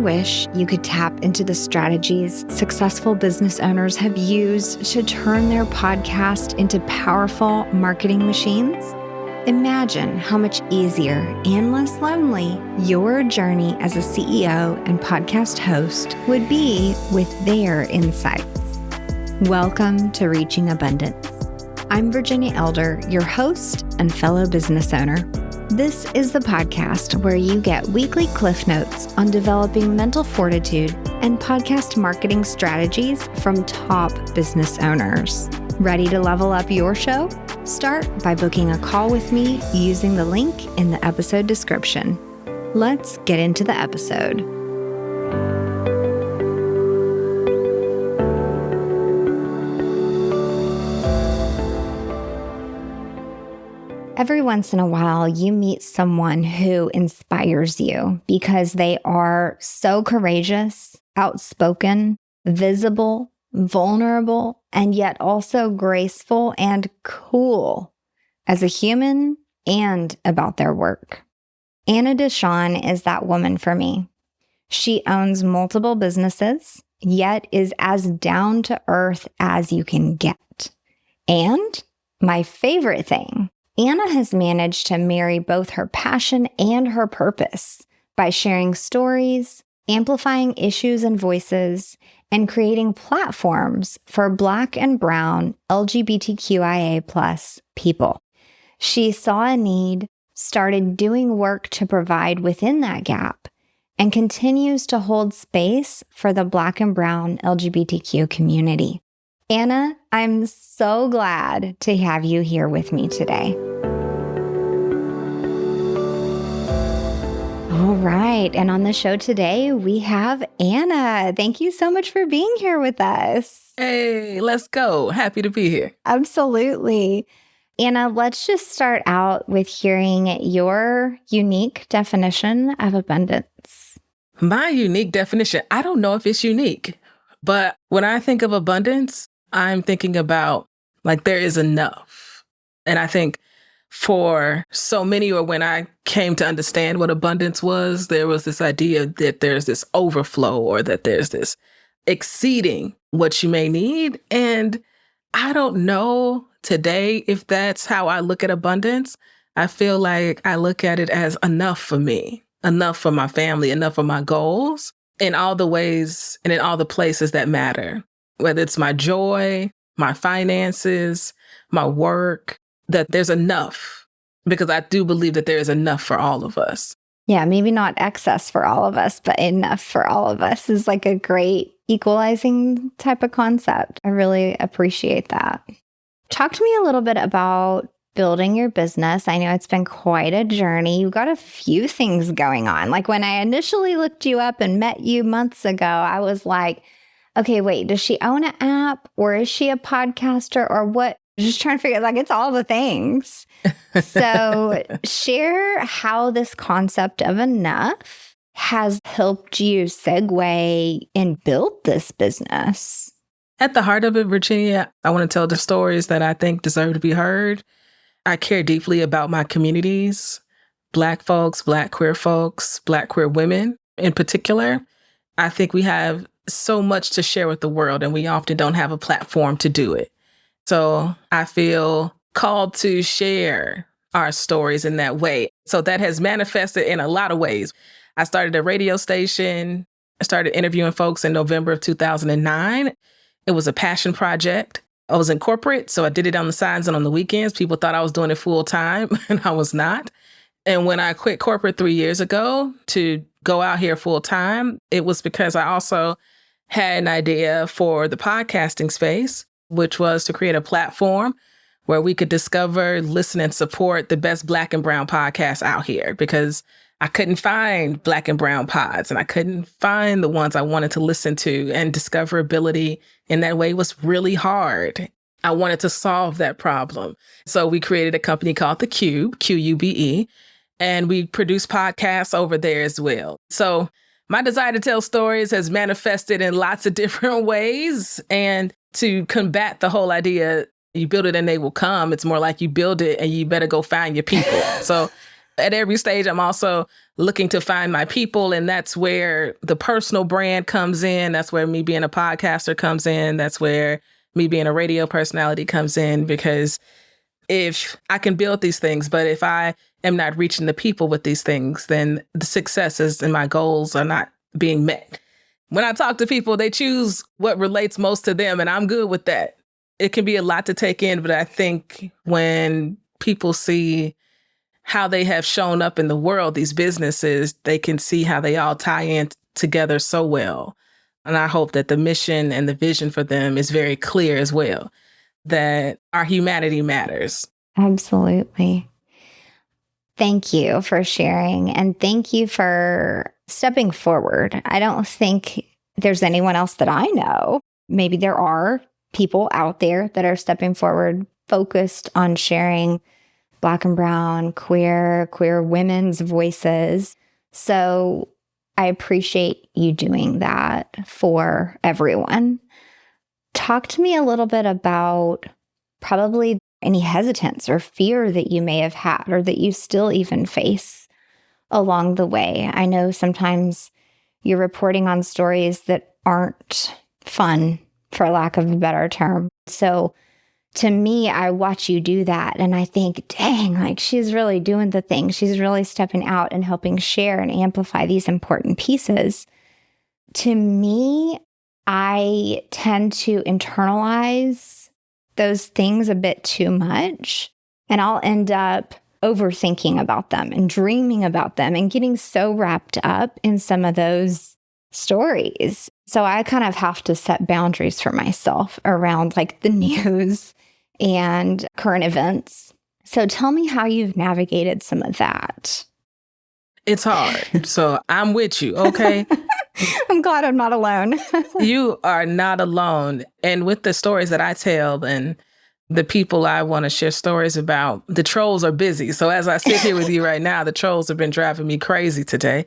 wish you could tap into the strategies successful business owners have used to turn their podcast into powerful marketing machines? Imagine how much easier and less lonely your journey as a CEO and podcast host would be with their insights. Welcome to Reaching Abundance. I'm Virginia Elder, your host and fellow business owner. This is the podcast where you get weekly cliff notes on developing mental fortitude and podcast marketing strategies from top business owners. Ready to level up your show? Start by booking a call with me using the link in the episode description. Let's get into the episode. Every once in a while, you meet someone who inspires you because they are so courageous, outspoken, visible, vulnerable, and yet also graceful and cool as a human and about their work. DeShawn is that woman for me. She owns multiple businesses, yet is as down to earth as you can get. And my favorite thing, Anna has managed to marry both her passion and her purpose by sharing stories, amplifying issues and voices, and creating platforms for Black and Brown LGBTQIA+ people. She saw a need, started doing work to provide within that gap, and continues to hold space for the Black and Brown LGBTQ community. Anna, I'm so glad to have you here with me today. All right. And on the show today, we have Anna. Thank you so much for being here with us. Hey, let's go. Happy to be here. Absolutely. Anna, let's just start out with hearing your unique definition of abundance. My unique definition, I don't know if it's unique, but when I think of abundance, I'm thinking about like there is enough. And I think for so many, or when I came to understand what abundance was, there was this idea that there's this overflow or that there's this exceeding what you may need. And I don't know today if that's how I look at abundance. I feel like I look at it as enough for me, enough for my family, enough for my goals in all the ways and in all the places that matter, whether it's my joy, my finances, my work, that there's enough, because I do believe that there is enough for all of us. Yeah, maybe not excess for all of us, but enough for all of us is like a great equalizing type of concept. I really appreciate that. Talk to me a little bit about building your business. I know it's been quite a journey. You've got a few things going on. Like when I initially looked you up and met you months ago, I was like, okay, wait, does she own an app or is she a podcaster or what? Just trying to figure out, like, it's all the things. So share how this concept of enough has helped you segue and build this business. At the heart of it, Virginia, I want to tell the stories that I think deserve to be heard. I care deeply about my communities, Black folks, Black queer folks, Black queer women in particular. I think we have so much to share with the world, and we often don't have a platform to do it. So I feel called to share our stories in that way. So that has manifested in a lot of ways. I started a radio station. I started interviewing folks in November of 2009. It was a passion project. I was in corporate, so I did it on the sides and on the weekends. People thought I was doing it full time, and I was not. And when I quit corporate 3 years ago to go out here full time, it was because I also had an idea for the podcasting space, which was to create a platform where we could discover, listen, and support the best Black and Brown podcasts out here, because I couldn't find Black and Brown pods and I couldn't find the ones I wanted to listen to, and discoverability in that way was really hard. I wanted to solve that problem. So we created a company called The Cube, Qube, and we produce podcasts over there as well. So my desire to tell stories has manifested in lots of different ways. And to combat the whole idea, you build it and they will come, it's more like you build it and you better go find your people. So At every stage, I'm also looking to find my people. And that's where the personal brand comes in. That's where me being a podcaster comes in. That's where me being a radio personality comes in. Because if I can build these things, but if I am not reaching the people with these things, then the successes and my goals are not being met. When I talk to people, they choose what relates most to them, and I'm good with that. It can be a lot to take in, but I think when people see how they have shown up in the world, these businesses, they can see how they all tie in together so well. And I hope that the mission and the vision for them is very clear as well, that our humanity matters. Absolutely. Thank you for sharing, and thank you for stepping forward. I don't think there's anyone else that I know. Maybe there are people out there that are stepping forward, focused on sharing Black and brown, queer women's voices. So I appreciate you doing that for everyone. Talk to me a little bit about probably any hesitance or fear that you may have had or that you still even face along the way. I know sometimes you're reporting on stories that aren't fun, for lack of a better term. So to me, I watch you do that and I think, dang, like she's really doing the thing. She's really stepping out and helping share and amplify these important pieces. To me, I tend to internalize those things a bit too much, and I'll end up overthinking about them and dreaming about them and getting so wrapped up in some of those stories. So I kind of have to set boundaries for myself around like the news and current events. So tell me how you've navigated some of that. It's hard. So I'm with you, okay? I'm glad I'm not alone. You are not alone. And with the stories that I tell and the people I want to share stories about, the trolls are busy. So as I sit here with you right now, the trolls have been driving me crazy today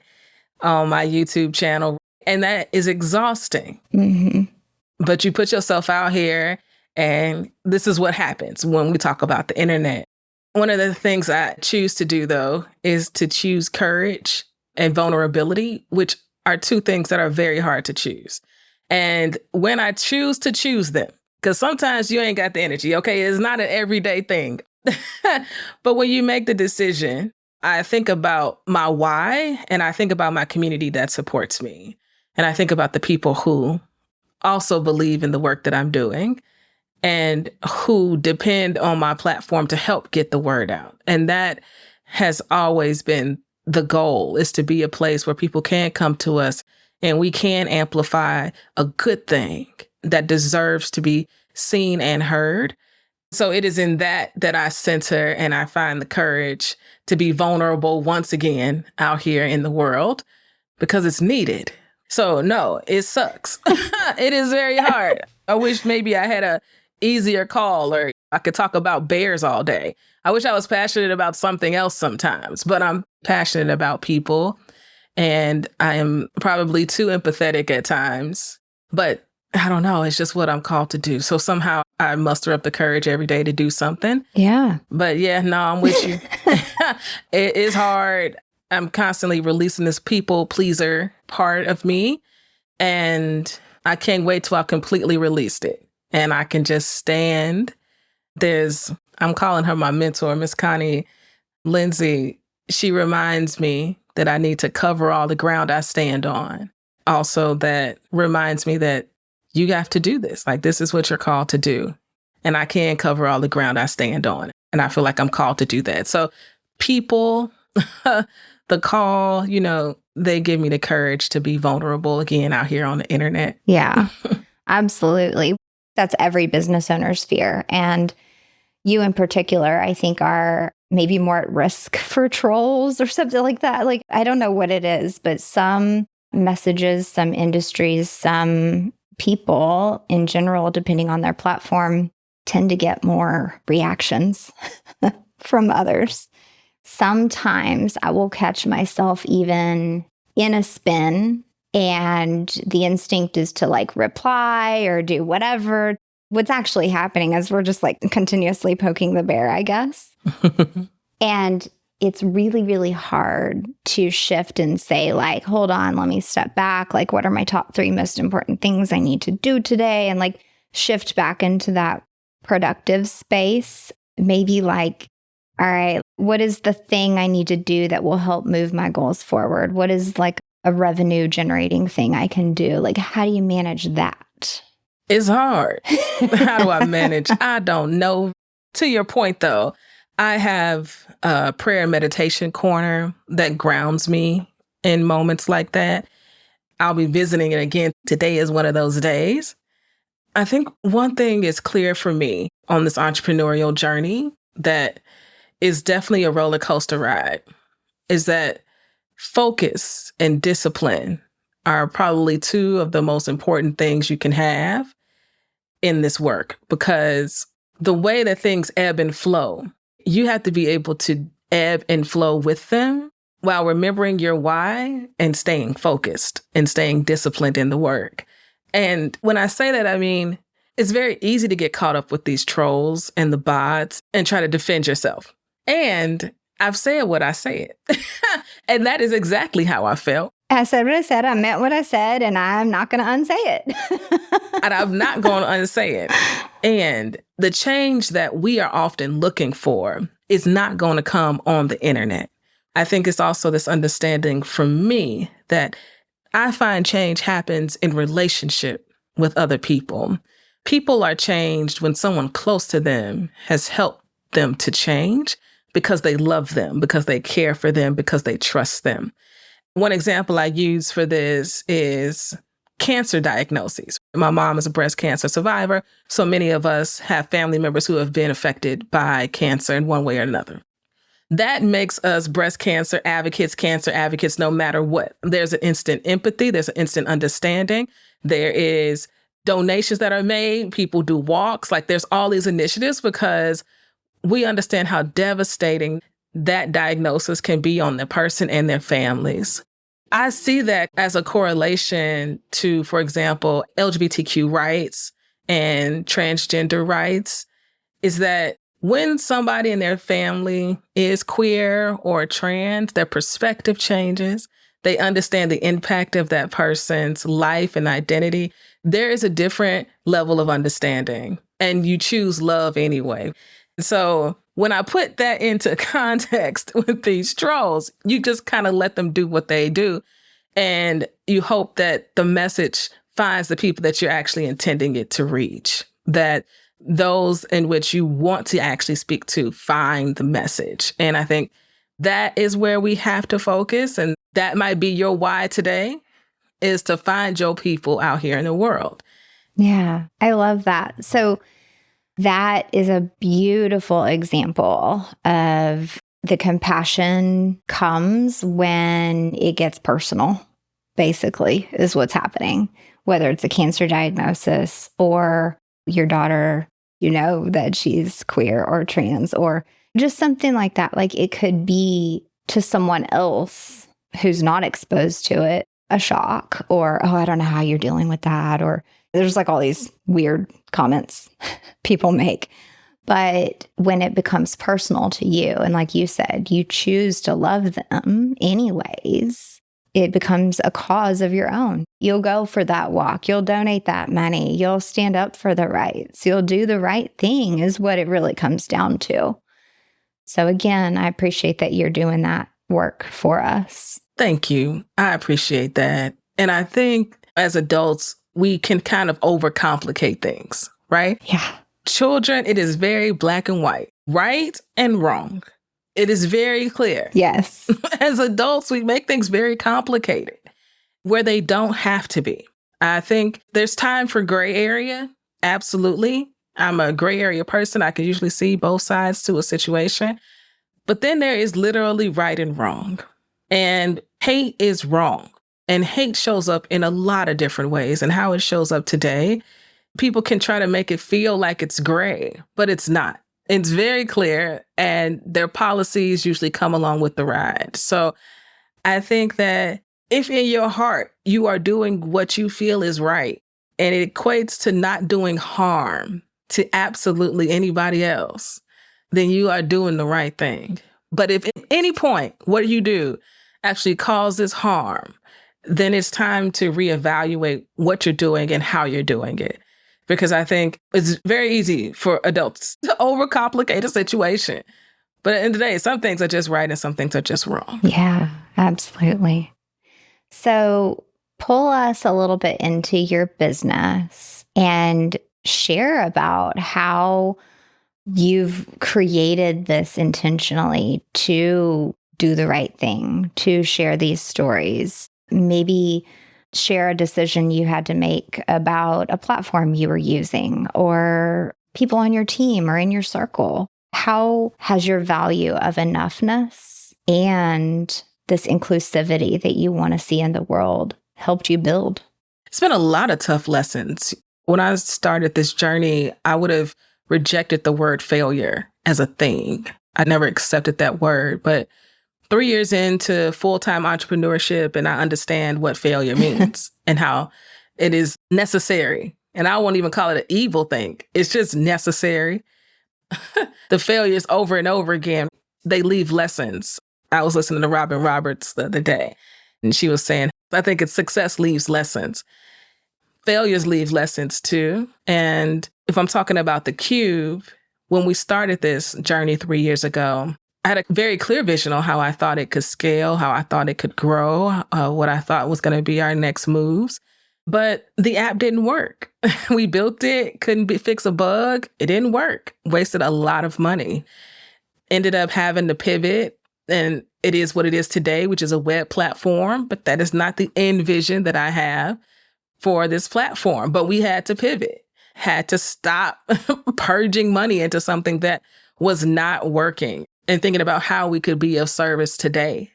on my YouTube channel. And that is exhausting. Mm-hmm. But you put yourself out here, and this is what happens when we talk about the internet. One of the things I choose to do, though, is to choose courage and vulnerability, which are two things that are very hard to choose. And when I choose to choose them, because sometimes you ain't got the energy, okay? It's not an everyday thing. But when you make the decision, I think about my why, and I think about my community that supports me. And I think about the people who also believe in the work that I'm doing and who depend on my platform to help get the word out. And that has always been the goal, is to be a place where people can come to us and we can amplify a good thing that deserves to be seen and heard. So it is in that I center and I find the courage to be vulnerable once again out here in the world because it's needed. So no, it sucks. It is very hard. I wish maybe I had a easier call or I could talk about bears all day. I wish I was passionate about something else sometimes, but I'm passionate about people and I am probably too empathetic at times, but I don't know. It's just what I'm called to do. So somehow I muster up the courage every day to do something. Yeah. But yeah, no, I'm with you. It is hard. I'm constantly releasing this people pleaser part of me. And I can't wait till I completely released it. And I can just stand. I'm calling her my mentor, Miss Connie Lindsay. She reminds me that I need to cover all the ground I stand on. Also, that reminds me that you have to do this. Like, this is what you're called to do. And I can cover all the ground I stand on. And I feel like I'm called to do that. So people, the call, they give me the courage to be vulnerable again out here on the internet. Yeah, absolutely. That's every business owner's fear. And you in particular, I think, are maybe more at risk for trolls or something like that. Like, I don't know what it is, but some messages, some industries, some people in general, depending on their platform, tend to get more reactions from others. Sometimes I will catch myself even in a spin and the instinct is to like reply or do whatever. What's actually happening is we're just like continuously poking the bear, I guess. And it's really, really hard to shift and say, like, hold on, let me step back. Like, what are my top 3 most important things I need to do today? And like shift back into that productive space. Maybe like, all right, what is the thing I need to do that will help move my goals forward? What is like a revenue generating thing I can do? Like, how do you manage that? It's hard. How do I manage? I don't know. To your point, though, I have a prayer and meditation corner that grounds me in moments like that. I'll be visiting it again. Today is one of those days. I think one thing is clear for me on this entrepreneurial journey that is definitely a roller coaster ride, is that focus and discipline are probably 2 of the most important things you can have in this work, because the way that things ebb and flow, you have to be able to ebb and flow with them while remembering your why and staying focused and staying disciplined in the work. And when I say that, I mean, it's very easy to get caught up with these trolls and the bots and try to defend yourself. And I've said what I said. And that is exactly how I felt. I said what I said. I meant what I said, and I'm not going to unsay it. And I'm not going to unsay it. And the change that we are often looking for is not going to come on the internet. I think it's also this understanding from me that I find change happens in relationship with other people. People are changed when someone close to them has helped them to change because they love them, because they care for them, because they trust them. One example I use for this is cancer diagnoses. My mom is a breast cancer survivor, so many of us have family members who have been affected by cancer in one way or another. That makes us breast cancer advocates, no matter what. There's an instant empathy, there's an instant understanding. There is donations that are made, people do walks, like there's all these initiatives because we understand how devastating that diagnosis can be on the person and their families. I see that as a correlation to, for example, LGBTQ rights and transgender rights, is that when somebody in their family is queer or trans, their perspective changes. They understand the impact of that person's life and identity. There is a different level of understanding, and you choose love anyway. So when I put that into context with these trolls, you just kind of let them do what they do. And you hope that the message finds the people that you're actually intending it to reach, that those in which you want to actually speak to find the message. And I think that is where we have to focus. And that might be your why today, is to find your people out here in the world. Yeah, I love that. So that is a beautiful example of the compassion comes when it gets personal, basically, is what's happening. Whether it's a cancer diagnosis or your daughter, you know that she's queer or trans or just something like that. Like it could be to someone else who's not exposed to it, a shock or, oh, I don't know how you're dealing with that. Or there's like all these weird comments people make. But when it becomes personal to you, and like you said, you choose to love them anyways, it becomes a cause of your own. You'll go for that walk. You'll donate that money. You'll stand up for the rights. You'll do the right thing is what it really comes down to. So again, I appreciate that you're doing that work for us. Thank you. I appreciate that. And I think as adults, we can kind of overcomplicate things, right? Yeah. Children, it is very black and white, right and wrong. It is very clear. Yes. As adults, we make things very complicated where they don't have to be. I think there's time for gray area. Absolutely. I'm a gray area person. I can usually see both sides to a situation. But then there is literally right and wrong. And hate is wrong. And hate shows up in a lot of different ways. And how it shows up today, people can try to make it feel like it's gray, but it's not. It's very clear, and their policies usually come along with the ride. So I think that if in your heart you are doing what you feel is right, and it equates to not doing harm to absolutely anybody else, then you are doing the right thing. But if at any point what you do actually causes harm, then it's time to reevaluate what you're doing and how you're doing it. Because I think it's very easy for adults to overcomplicate a situation. But at the end of the day, some things are just right and some things are just wrong. Yeah, absolutely. So pull us a little bit into your business and share about how you've created this intentionally to do the right thing, to share these stories. Maybe share a decision you had to make about a platform you were using or people on your team or in your circle. How has your value of enoughness and this inclusivity that you want to see in the world helped you build? It's been a lot of tough lessons. When I started this journey, I would have rejected the word failure as a thing. I never accepted that word, but 3 years into full-time entrepreneurship, and I understand what failure means and how it is necessary. And I won't even call it an evil thing. It's just necessary. The failures over and over again, they leave lessons. I was listening to Robin Roberts the other day, and she was saying, I think it's success leaves lessons. Failures leave lessons too. And if I'm talking about the Cube, when we started this journey 3 years ago, I had a very clear vision on how I thought it could scale, how I thought it could grow, what I thought was going to be our next moves. But the app didn't work. We built it, couldn't fix a bug. It didn't work. Wasted a lot of money. Ended up having to pivot. And it is what it is today, which is a web platform. But that is not the end vision that I have for this platform. But we had to pivot, had to stop purging money into something that was not working and thinking about how we could be of service today.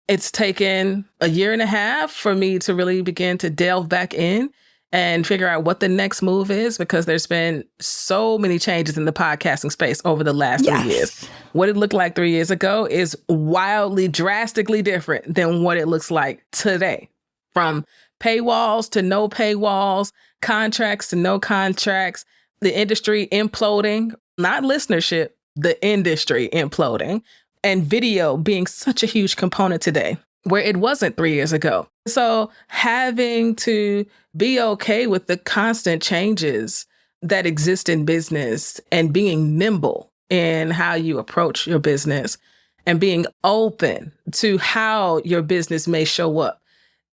It's taken a year and a half for me to really begin to delve back in and figure out what the next move is, because there's been so many changes in the podcasting space over the last 3 years. What it looked like 3 years ago is wildly, drastically different than what it looks like today. From paywalls to no paywalls, contracts to no contracts, the industry imploding, not listenership, the industry imploding, and video being such a huge component today, where it wasn't 3 years ago. So having to be okay with the constant changes that exist in business and being nimble in how you approach your business and being open to how your business may show up.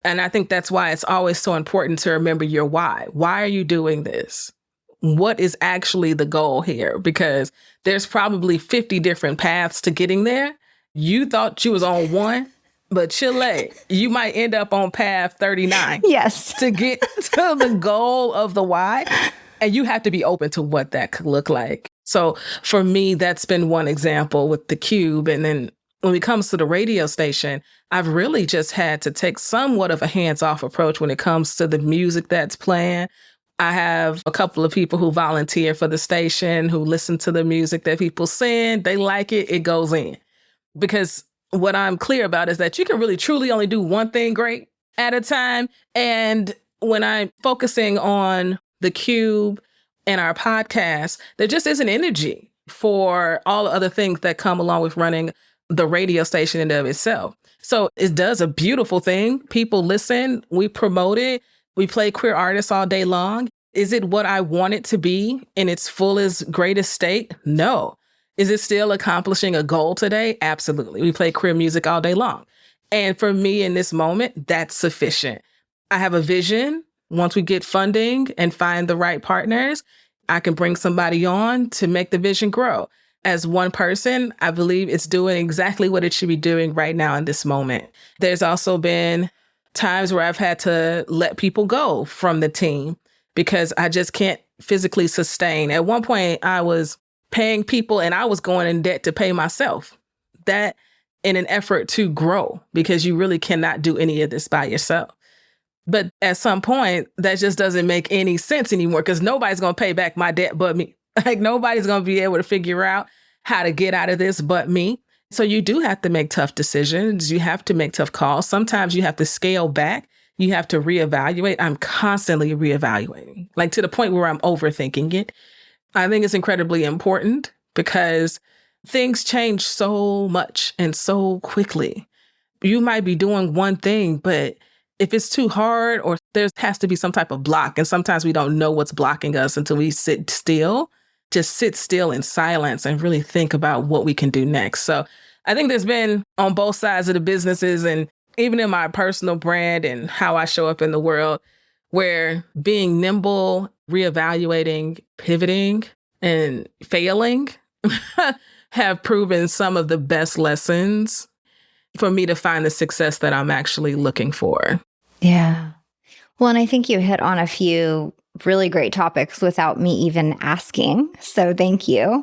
And I think that's why it's always so important to remember your why. Why are you doing this? What is actually the goal here? Because there's probably 50 different paths to getting there. You thought you was on one, but Chile, you might end up on path 39. Yes. To get to the goal of the why. And you have to be open to what that could look like. So for me, that's been one example with the Cube. And then when it comes to the radio station, I've really just had to take somewhat of a hands-off approach when it comes to the music that's playing. I have a couple of people who volunteer for the station, who listen to the music that people sing. They like it. It goes in. Because what I'm clear about is that you can really truly only do one thing great at a time. And when I'm focusing on the Cube and our podcast, there just isn't energy for all the other things that come along with running the radio station in and of itself. So it does a beautiful thing. People listen. We promote it. We play queer artists all day long. Is it what I want it to be in its fullest, greatest state? No. Is it still accomplishing a goal today? Absolutely. We play queer music all day long. And for me in this moment, that's sufficient. I have a vision. Once we get funding and find the right partners, I can bring somebody on to make the vision grow. As one person, I believe it's doing exactly what it should be doing right now in this moment. There's also been times where I've had to let people go from the team because I just can't physically sustain. At one point, I was paying people and I was going in debt to pay myself. That in an effort to grow, because you really cannot do any of this by yourself. But at some point, that just doesn't make any sense anymore, because nobody's going to pay back my debt but me. Like, nobody's going to be able to figure out how to get out of this but me. So you do have to make tough decisions. You have to make tough calls. Sometimes you have to scale back. You have to reevaluate. I'm constantly reevaluating, like to the point where I'm overthinking it. I think it's incredibly important because things change so much and so quickly. You might be doing one thing, but if it's too hard or there has to be some type of block, and sometimes we don't know what's blocking us until we sit still, just sit still in silence and really think about what we can do next. So I think there's been on both sides of the businesses and even in my personal brand and how I show up in the world, where being nimble, reevaluating, pivoting, and failing have proven some of the best lessons for me to find the success that I'm actually looking for. Yeah. Well, and I think you hit on a few really great topics without me even asking. So thank you.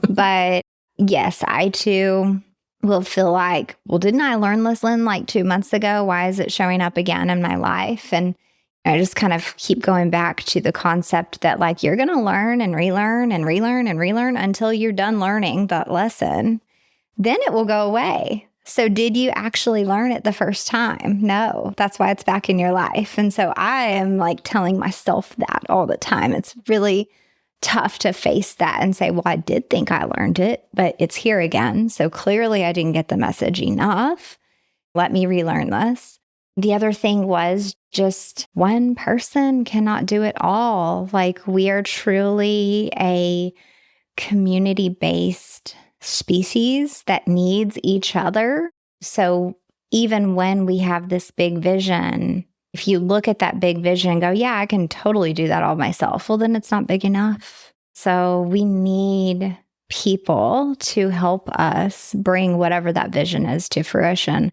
But yes, I too will feel like, well, didn't I learn this, Lynn, like 2 months ago? Why is it showing up again in my life? And I just kind of keep going back to the concept that like you're going to learn and relearn and relearn and relearn until you're done learning that lesson. Then it will go away. So did you actually learn it the first time? No, that's why it's back in your life. And so I am like telling myself that all the time. It's really tough to face that and say, well, I did think I learned it, but it's here again. So clearly I didn't get the message enough. Let me relearn this. The other thing was just one person cannot do it all. Like we are truly a community-based species that needs each other. So even when we have this big vision, if you look at that big vision and go, yeah, I can totally do that all myself, well, then it's not big enough. So we need people to help us bring whatever that vision is to fruition.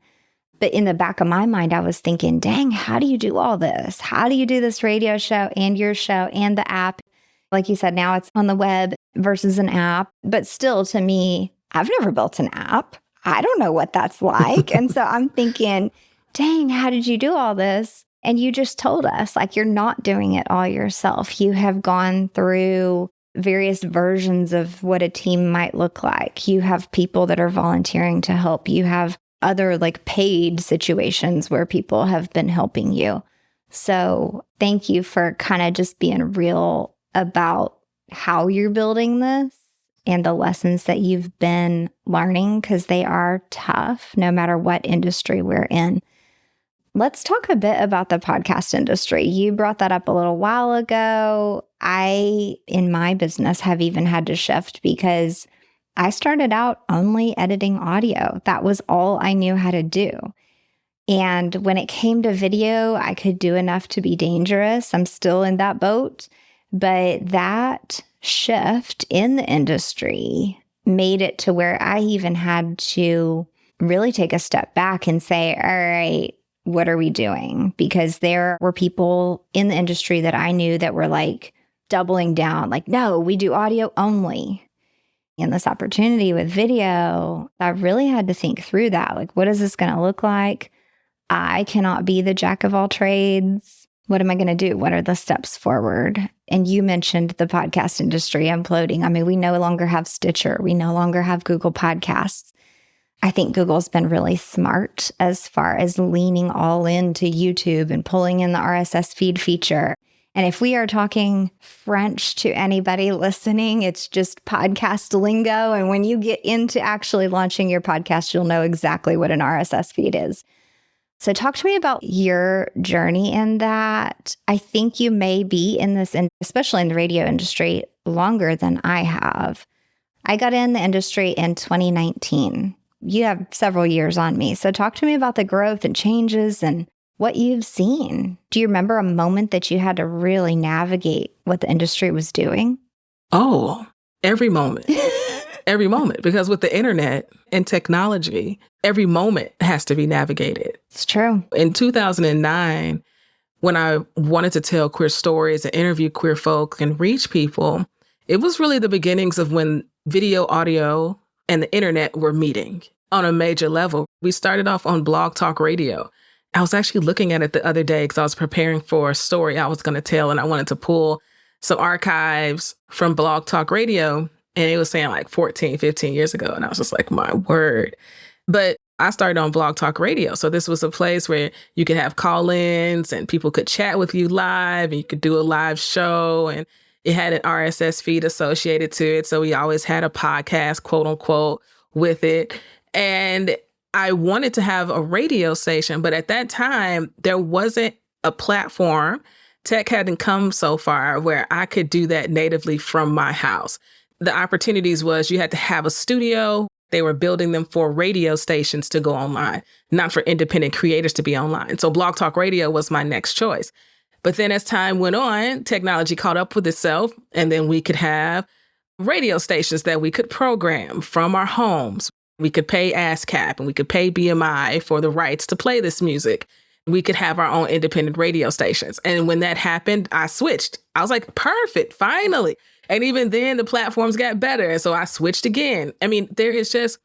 But in the back of my mind, I was thinking, dang, how do you do all this? How do you do this radio show and your show and the app? Like you said, now it's on the web versus an app. But still, to me, I've never built an app. I don't know what that's like. And so I'm thinking, dang, how did you do all this? And you just told us, like, you're not doing it all yourself. You have gone through various versions of what a team might look like. You have people that are volunteering to help. You have other like paid situations where people have been helping you. So thank you for kind of just being real about how you're building this and the lessons that you've been learning, because they are tough no matter what industry we're in. Let's talk a bit about the podcast industry. You brought that up a little while ago. I, in my business, have even had to shift because I started out only editing audio. That was all I knew how to do. And when it came to video, I could do enough to be dangerous. I'm still in that boat. But that shift in the industry made it to where I even had to really take a step back and say, all right, what are we doing? Because there were people in the industry that I knew that were like doubling down, like, no, we do audio only. And this opportunity with video, I really had to think through that. Like, what is this going to look like? I cannot be the jack of all trades. What am I going to do? What are the steps forward? And you mentioned the podcast industry imploding. I mean, we no longer have Stitcher. We no longer have Google Podcasts. I think Google's been really smart as far as leaning all into YouTube and pulling in the RSS feed feature. And if we are talking French to anybody listening, it's just podcast lingo. And when you get into actually launching your podcast, you'll know exactly what an RSS feed is. So talk to me about your journey in that. I think you may be in this, especially in the radio industry, longer than I have. I got in the industry in 2019. You have several years on me. So talk to me about the growth and changes and what you've seen. Do you remember a moment that you had to really navigate what the industry was doing? Oh, every moment. Every moment. Because with the internet and technology, every moment has to be navigated. It's true. In 2009, when I wanted to tell queer stories and interview queer folk and reach people, it was really the beginnings of when video, audio, and the internet were meeting on a major level. We started off on Blog Talk Radio. I was actually looking at it the other day because I was preparing for a story I was going to tell, and I wanted to pull some archives from Blog Talk Radio. And it was saying like 14, 15 years ago. And I was just like, my word. But I started on Blog Talk Radio. So this was a place where you could have call-ins and people could chat with you live and you could do a live show. And It had an RSS feed associated to it. So we always had a podcast, quote unquote, with it. And I wanted to have a radio station, but at that time, there wasn't a platform. Tech hadn't come so far where I could do that natively from my house. The opportunities was you had to have a studio. They were building them for radio stations to go online, not for independent creators to be online. So Blog Talk Radio was my next choice. But then as time went on, technology caught up with itself, and then we could have radio stations that we could program from our homes. We could pay ASCAP and we could pay BMI for the rights to play this music. We could have our own independent radio stations. And when that happened, I switched. I was like, perfect, finally. And even then, the platforms got better. And so I switched again. I mean, there is just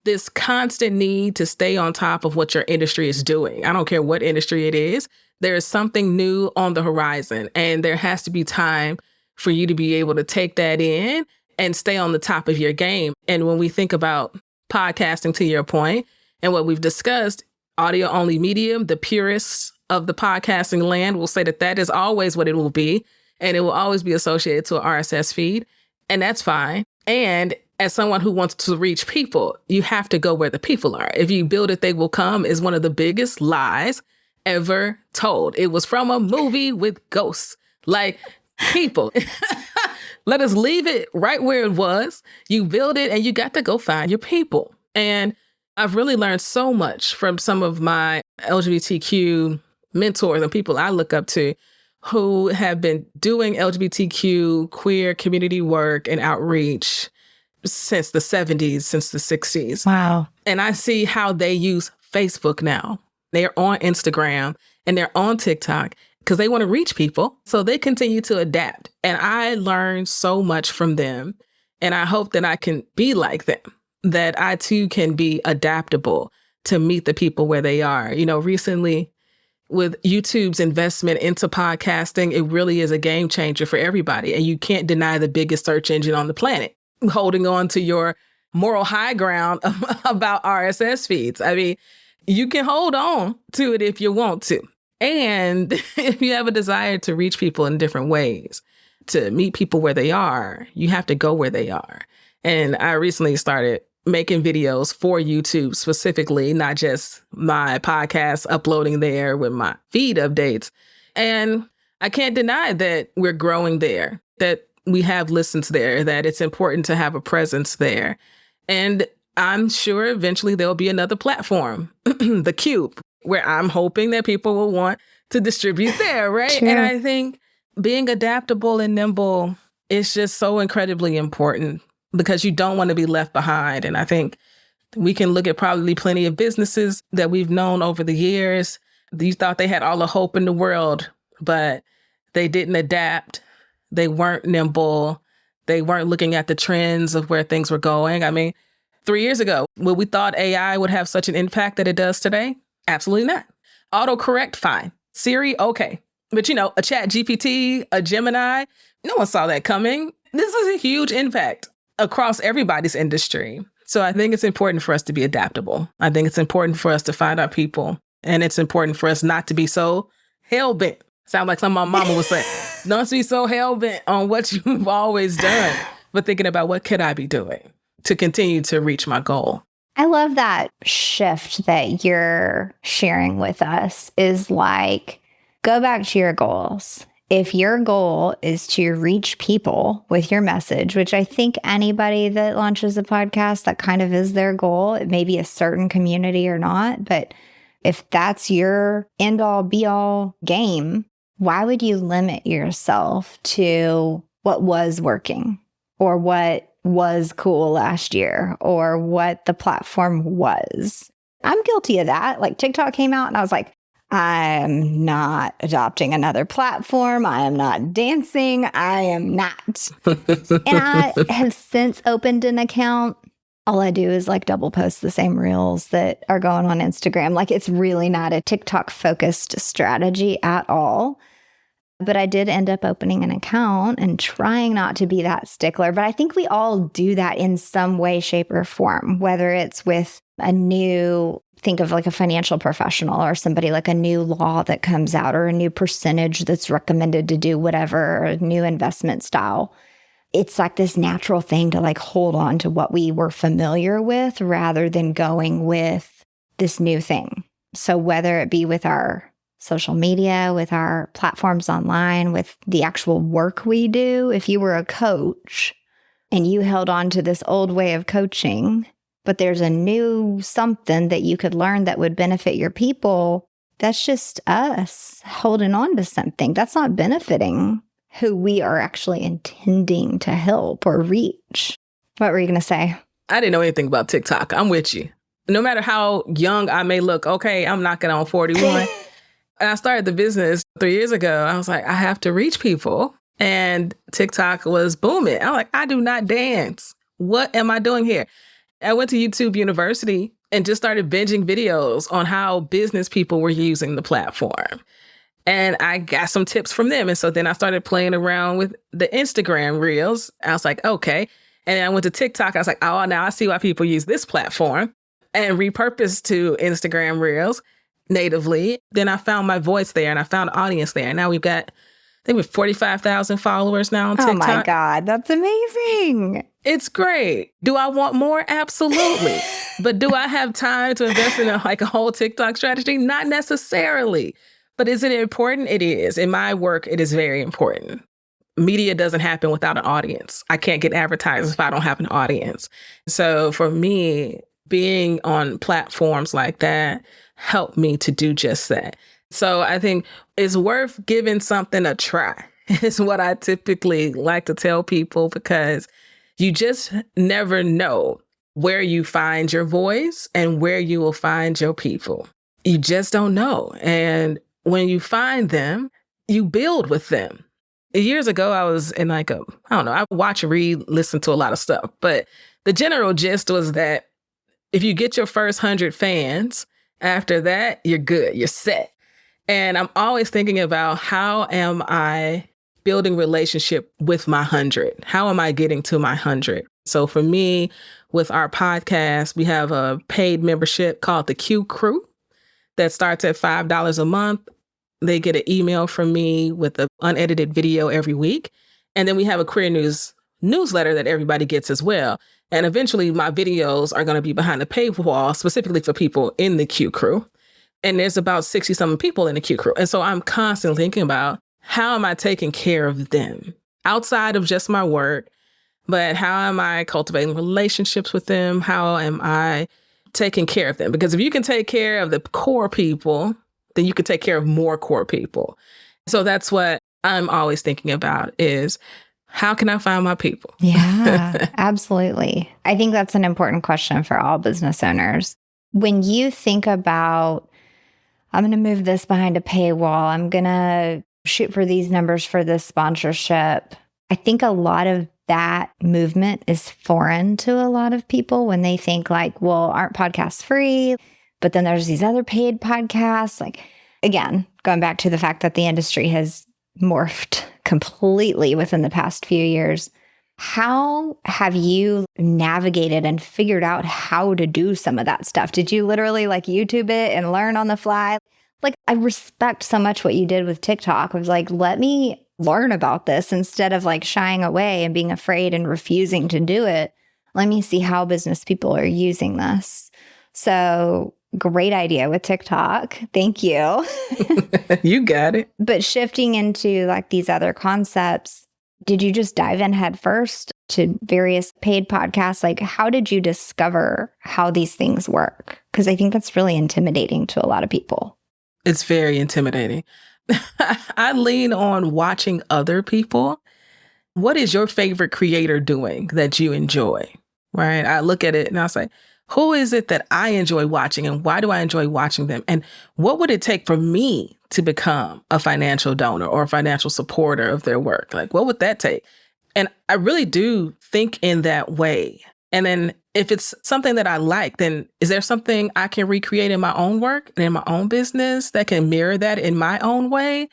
this constant need to stay on top of what your industry is doing. I don't care what industry it is. There is something new on the horizon, and there has to be time for you to be able to take that in and stay on the top of your game. And when we think about podcasting, to your point, and what we've discussed, audio only medium, the purists of the podcasting land will say that that is always what it will be. And it will always be associated to an RSS feed. And that's fine. And as someone who wants to reach people, you have to go where the people are. If you build it, they will come is one of the biggest lies ever told. It was from a movie with ghosts. Like, people, let us leave it right where it was. You build it and you got to go find your people. And I've really learned so much from some of my LGBTQ mentors and people I look up to who have been doing LGBTQ queer community work and outreach since the 70s, since the 60s. Wow. And I see how they use Facebook now. They're on Instagram and they're on TikTok because they want to reach people. So they continue to adapt. And I learned so much from them. And I hope that I can be like them, that I too can be adaptable to meet the people where they are. You know, recently with YouTube's investment into podcasting, it really is a game changer for everybody. And you can't deny the biggest search engine on the planet, holding on to your moral high ground about RSS feeds. I mean, you can hold on to it if you want to. And if you have a desire to reach people in different ways, to meet people where they are, you have to go where they are. And I recently started making videos for YouTube specifically, not just my podcast uploading there with my feed updates. And I can't deny that we're growing there, that we have listens there, that it's important to have a presence there. And I'm sure eventually there'll be another platform, the Cube, where I'm hoping that people will want to distribute there, right? Sure. And I think being adaptable and nimble is just so incredibly important because you don't want to be left behind. And I think we can look at probably plenty of businesses that we've known over the years. You thought they had all the hope in the world, but they didn't adapt. They weren't nimble. They weren't looking at the trends of where things were going. I mean, 3 years ago, when we thought AI would have such an impact that it does today, absolutely not. Autocorrect, fine. Siri, okay. But you know, a Chat GPT, a Gemini, no one saw that coming. This is a huge impact across everybody's industry. So I think it's important for us to be adaptable. I think it's important for us to find our people. And it's important for us not to be so hell-bent. Sound like something my mama would say. Don't be so hell-bent on what you've always done, but thinking about what could I be doing to continue to reach my goal. I love that shift that you're sharing with us is like, go back to your goals. If your goal is to reach people with your message, which I think anybody that launches a podcast, that kind of is their goal. It may be a certain community or not, but if that's your end all be all game, why would you limit yourself to what was working or what was cool last year or what the platform was? I'm guilty of that. Like TikTok came out and I was like, I'm not adopting another platform. I am not dancing. I am not. And I have since opened an account. All I do is like double post the same reels that are going on Instagram. Like it's really not a TikTok focused strategy at all. But I did end up opening an account and trying not to be that stickler. But I think we all do that in some way, shape, or form, whether it's with a new think of like a financial professional or somebody, like a new law that comes out or a new percentage that's recommended to do whatever, or a new investment style. It's like this natural thing to like hold on to what we were familiar with rather than going with this new thing. So whether it be with our social media, with our platforms online, with the actual work we do, if you were a coach and you held on to this old way of coaching, but there's a new something that you could learn that would benefit your people, that's just us holding on to something. That's not benefiting who we are actually intending to help or reach. What were you going to say? I didn't know anything about TikTok. I'm with you. No matter how young I may look, okay, I'm knocking on 41. And I started the business 3 years ago. I was like, I have to reach people. And TikTok was booming. I'm like, I do not dance. What am I doing here? I went to YouTube University and just started binging videos on how business people were using the platform. And I got some tips from them. And so then I started playing around with the Instagram reels. I was like, okay. And then I went to TikTok. I was like, oh, now I see why people use this platform, and repurposed to Instagram reels natively. Then I found my voice there and I found an audience there. And now we've got, I think we're 45,000 followers now on TikTok. Oh my God, that's amazing. It's great. Do I want more? Absolutely. But do I have time to invest in a whole TikTok strategy? Not necessarily. But is it important? It is. In my work, it is very important. Media doesn't happen without an audience. I can't get advertisers if I don't have an audience. So for me, being on platforms like that helped me to do just that. So I think it's worth giving something a try, is what I typically like to tell people, because you just never know where you find your voice and where you will find your people. You just don't know. And when you find them, you build with them. Years ago, I was in I watch, read, listen to a lot of stuff. But the general gist was that if you get your first 100 fans, after that, you're good, you're set. And I'm always thinking about, how am I building relationship with my 100? How am I getting to my 100? So for me, with our podcast, we have a paid membership called the Q Crew that starts at $5 a month. They get an email from me with an unedited video every week. And then we have a career newsletter that everybody gets as well. And eventually my videos are going to be behind the paywall, specifically for people in the Q Crew. And there's about 60-something people in the Q Crew. And so I'm constantly thinking about, how am I taking care of them outside of just my work? But how am I cultivating relationships with them? How am I taking care of them? Because if you can take care of the core people, then you can take care of more core people. So that's what I'm always thinking about, is how can I find my people? Yeah, absolutely. I think that's an important question for all business owners. When you think about, I'm going to move this behind a paywall, I'm going to shoot for these numbers for this sponsorship, I think a lot of that movement is foreign to a lot of people when they think like, well, aren't podcasts free? But then there's these other paid podcasts. Like, again, going back to the fact that the industry has morphed completely within the past few years. How have you navigated and figured out how to do some of that stuff? Did you literally like YouTube it and learn on the fly? Like, I respect so much what you did with TikTok. I was like, let me learn about this instead of like shying away and being afraid and refusing to do it. Let me see how business people are using this. So great idea with TikTok. Thank you. You got it. But shifting into like these other concepts, did you just dive in head first to various paid podcasts? Like, how did you discover how these things work? Because I think that's really intimidating to a lot of people. It's very intimidating. I lean on watching other people. What is your favorite creator doing that you enjoy? Right? I look at it and I say, who is it that I enjoy watching, and why do I enjoy watching them? And what would it take for me to become a financial donor or a financial supporter of their work? Like, what would that take? And I really do think in that way. And then if it's something that I like, then is there something I can recreate in my own work and in my own business that can mirror that in my own way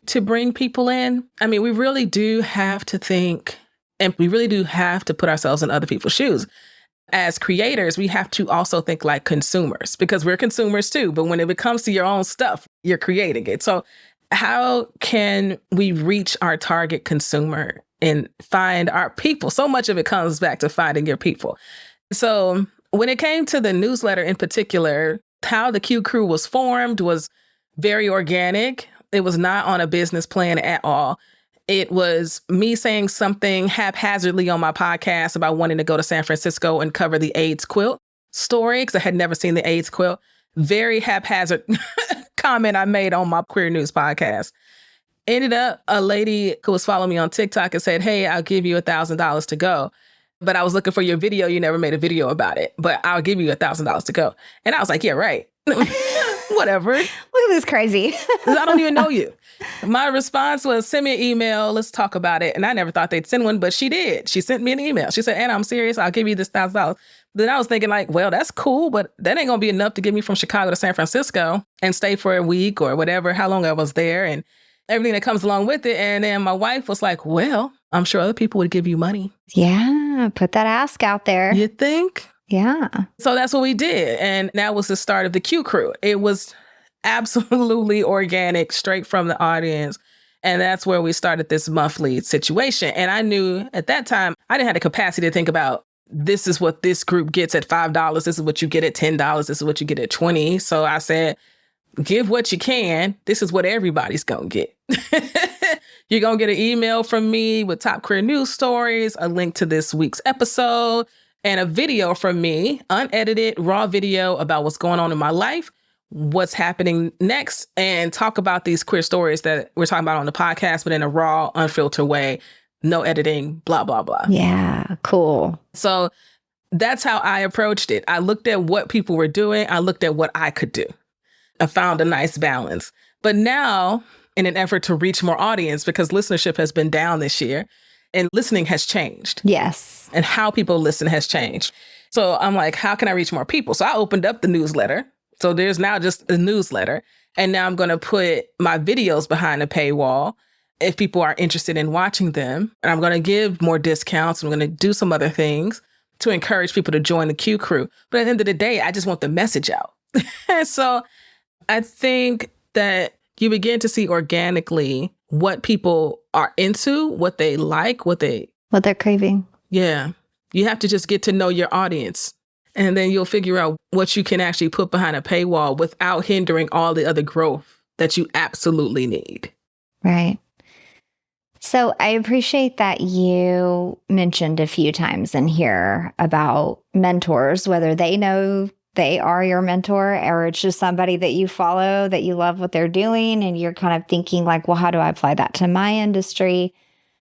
to bring people in? I mean, we really do have to think, and we really do have to put ourselves in other people's shoes. As creators, we have to also think like consumers because we're consumers too. But when it comes to your own stuff, you're creating it. So how can we reach our target consumer and find our people? So much of it comes back to finding your people. So when it came to the newsletter in particular, how the Q Crew was formed was very organic. It was not on a business plan at all. It was me saying something haphazardly on my podcast about wanting to go to San Francisco and cover the AIDS quilt story because I had never seen the AIDS quilt. Very haphazard comment I made on my Queer News podcast. Ended up a lady who was following me on TikTok and said, "Hey, I'll give you $1,000 to go. But I was looking for your video. You never made a video about it, but I'll give you $1,000 to go." And I was like, "Yeah, right." Whatever. Look at this crazy. I don't even know you. My response was, "Send me an email. Let's talk about it." And I never thought they'd send one, but she did. She sent me an email. She said, "Anna, I'm serious. I'll give you this $1,000. Then I was thinking like, well, that's cool, but that ain't going to be enough to get me from Chicago to San Francisco and stay for a week or whatever, how long I was there and everything that comes along with it. And then my wife was like, "Well, I'm sure other people would give you money." Yeah. Put that ask out there. You think? Yeah. So that's what we did. And that was the start of the Q Crew. It was absolutely organic, straight from the audience. And that's where we started this monthly situation. And I knew at that time, I didn't have the capacity to think about this is what this group gets at $5. This is what you get at $10. This is what you get at $20. So I said, give what you can. This is what everybody's going to get. You're going to get an email from me with top queer news stories, a link to this week's episode, and a video from me, unedited, raw video about what's going on in my life, what's happening next, and talk about these queer stories that we're talking about on the podcast, but in a raw, unfiltered way, no editing, blah, blah, blah. Yeah, cool. So that's how I approached it. I looked at what people were doing. I looked at what I could do. I found a nice balance. But now, in an effort to reach more audience, because listenership has been down this year, and listening has changed. Yes. And how people listen has changed. So I'm like, how can I reach more people? So I opened up the newsletter. So there's now just a newsletter. And now I'm going to put my videos behind a paywall if people are interested in watching them. And I'm going to give more discounts. I'm going to do some other things to encourage people to join the Q Crew. But at the end of the day, I just want the message out. So I think that you begin to see organically what people are into, what they like, what they're craving. Yeah. You have to just get to know your audience. And then you'll figure out what you can actually put behind a paywall without hindering all the other growth that you absolutely need. Right. So I appreciate that you mentioned a few times in here about mentors, whether they know they are your mentor or it's just somebody that you follow, that you love what they're doing. And you're kind of thinking like, well, how do I apply that to my industry?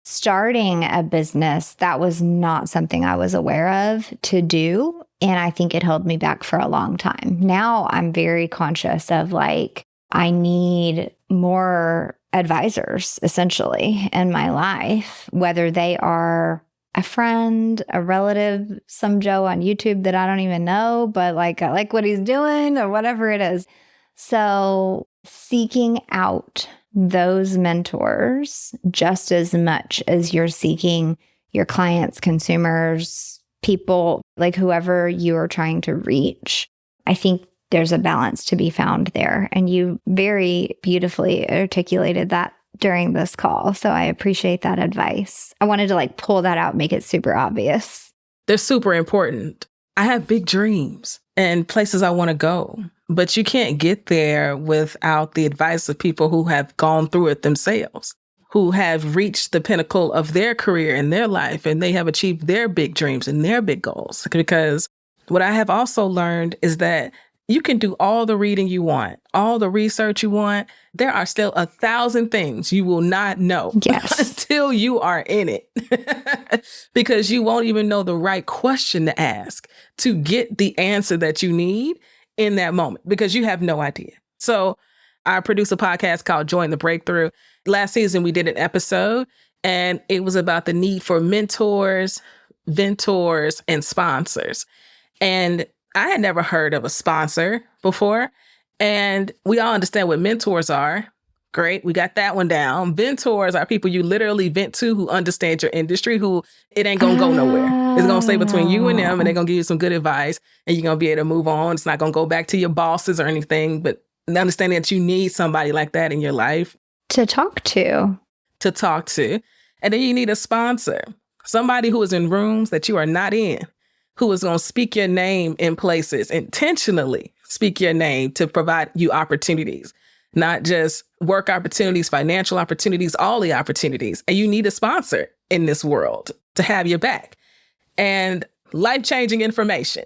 Starting a business, that was not something I was aware of to do. And I think it held me back for a long time. Now I'm very conscious of like, I need more advisors essentially in my life, whether they are a friend, a relative, some Joe on YouTube that I don't even know, but like I like what he's doing or whatever it is. So seeking out those mentors just as much as you're seeking your clients, consumers, people, like whoever you are trying to reach. I think there's a balance to be found there. And you very beautifully articulated that during this call. So I appreciate that advice. I wanted to like pull that out, make it super obvious. They're super important. I have big dreams and places I want to go, but you can't get there without the advice of people who have gone through it themselves, who have reached the pinnacle of their career and their life, and they have achieved their big dreams and their big goals. Because what I have also learned is that you can do all the reading you want, all the research you want. There are still 1,000 things you will not know until you are in it because you won't even know the right question to ask to get the answer that you need in that moment because you have no idea. So I produce a podcast called Join the Breakthrough. Last season, we did an episode and it was about the need for mentors, and sponsors. And I had never heard of a sponsor before. And we all understand what mentors are, Great. We got that one down. Mentors are people you literally vent to who understand your industry, who it ain't going to go nowhere. It's going to stay between you and them, and they're going to give you some good advice, and you're going to be able to move on. It's not going to go back to your bosses or anything, but understanding that you need somebody like that in your life. To talk to. And then you need a sponsor, somebody who is in rooms that you are not in, who is going to speak your name in places, intentionally speak your name to provide you opportunities. Not just work opportunities, financial opportunities, all the opportunities. And you need a sponsor in this world to have your back. And life-changing information.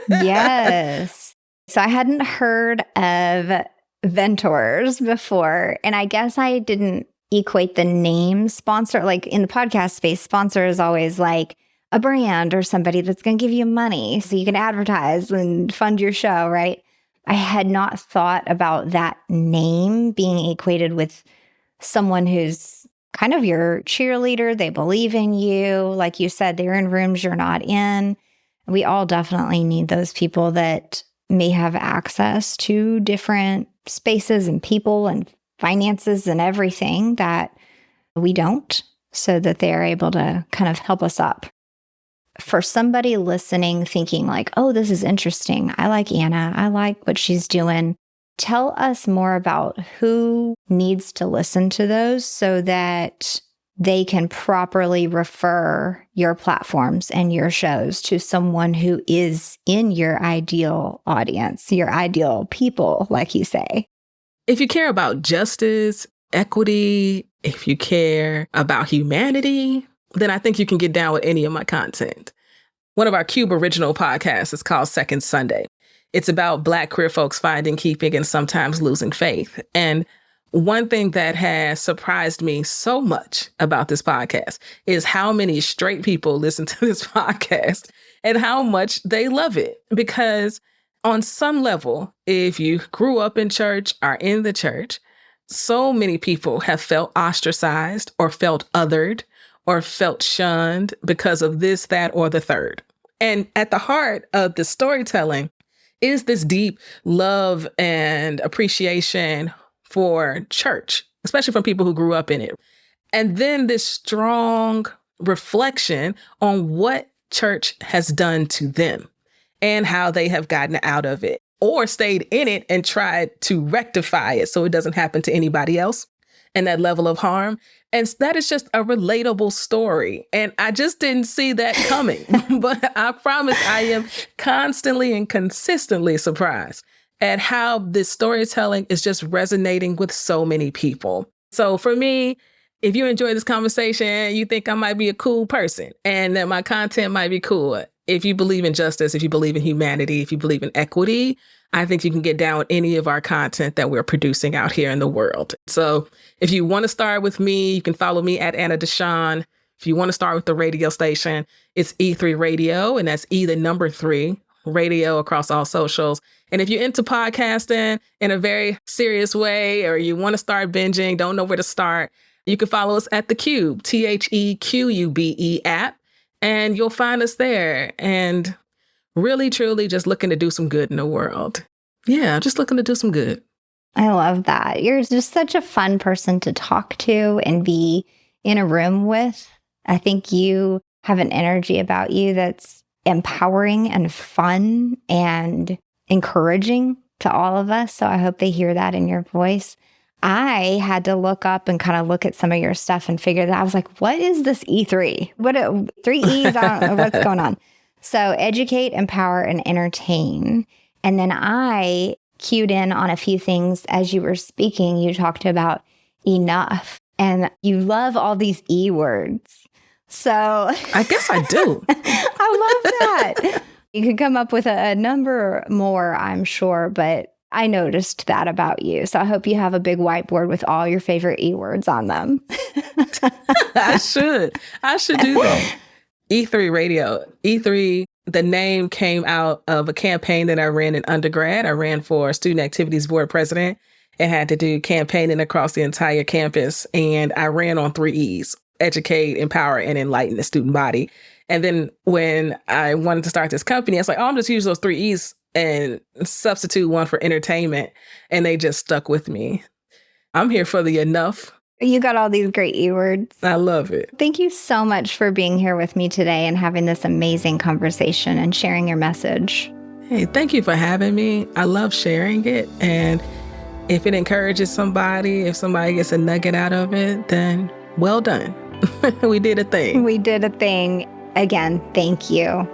Yes. So I hadn't heard of Ventors before. And I guess I didn't equate the name sponsor. Like in the podcast space, sponsor is always like a brand or somebody that's going to give you money so you can advertise and fund your show, right? I had not thought about that name being equated with someone who's kind of your cheerleader. They believe in you. Like you said, they're in rooms you're not in. We all definitely need those people that may have access to different spaces and people and finances and everything that we don't, so that they're able to kind of help us up. For somebody listening, thinking like, oh, this is interesting. I like Anna. I like what she's doing. Tell us more about who needs to listen to those so that they can properly refer your platforms and your shows to someone who is in your ideal audience, your ideal people, like you say. If you care about justice, equity, if you care about humanity, then I think you can get down with any of my content. One of our Cube original podcasts is called Second Sunday. It's about Black queer folks finding, keeping, and sometimes losing faith. And one thing that has surprised me so much about this podcast is how many straight people listen to this podcast and how much they love it. Because on some level, if you grew up in church, are in the church, so many people have felt ostracized or felt othered or felt shunned because of this, that, or the third. And at the heart of the storytelling is this deep love and appreciation for church, especially from people who grew up in it. And then this strong reflection on what church has done to them and how they have gotten out of it or stayed in it and tried to rectify it so it doesn't happen to anybody else and that level of harm. And that is just a relatable story. And I just didn't see that coming. But I promise I am constantly and consistently surprised at how this storytelling is just resonating with so many people. So for me, if you enjoy this conversation, you think I might be a cool person and that my content might be cool. If you believe in justice, if you believe in humanity, if you believe in equity, I think you can get down with any of our content that we're producing out here in the world. So if you want to start with me, you can follow me at Anna DeShawn. If you want to start with the radio station, it's E3 Radio, and that's E, the number 3, radio across all socials. And if you're into podcasting in a very serious way, or you want to start binging, don't know where to start, you can follow us at The Cube, TheQube app, and you'll find us there. And really, truly just looking to do some good in the world. Yeah, just looking to do some good. I love that. You're just such a fun person to talk to and be in a room with. I think you have an energy about you that's empowering and fun and encouraging to all of us. So I hope they hear that in your voice. I had to look up and kind of look at some of your stuff and figure that I was like, what is this E3? What 3 E's? I don't know what's going on. So educate, empower, and entertain. And then I cued in on a few things as you were speaking. You talked about enough, and you love all these E words. So I guess I do. I love that. You could come up with a number more, I'm sure, but I noticed that about you. So I hope you have a big whiteboard with all your favorite E words on them. I should do that. E3 Radio. E3, the name came out of a campaign that I ran in undergrad. I ran for Student Activities Board President and had to do campaigning across the entire campus. And I ran on 3 E's: educate, empower, and enlighten the student body. And then when I wanted to start this company, I was like, oh, I'm just use those 3 E's and substitute one for entertainment. And they just stuck with me. I'm here for the enough. You got all these great E-words. I love it. Thank you so much for being here with me today and having this amazing conversation and sharing your message. Hey, thank you for having me. I love sharing it. And if it encourages somebody, if somebody gets a nugget out of it, then well done. We did a thing. We did a thing. Again, thank you.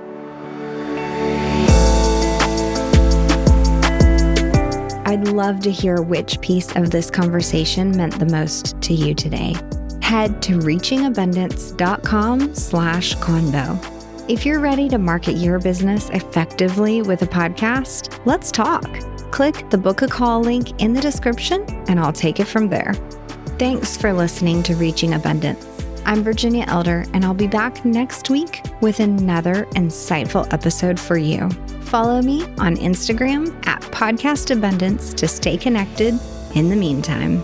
I'd love to hear which piece of this conversation meant the most to you today. Head to reachingabundance.com/convo. If you're ready to market your business effectively with a podcast, let's talk. Click the book a call link in the description and I'll take it from there. Thanks for listening to Reaching Abundance. I'm Virginia Elder, and I'll be back next week with another insightful episode for you. Follow me on Instagram @podcastabundance to stay connected in the meantime.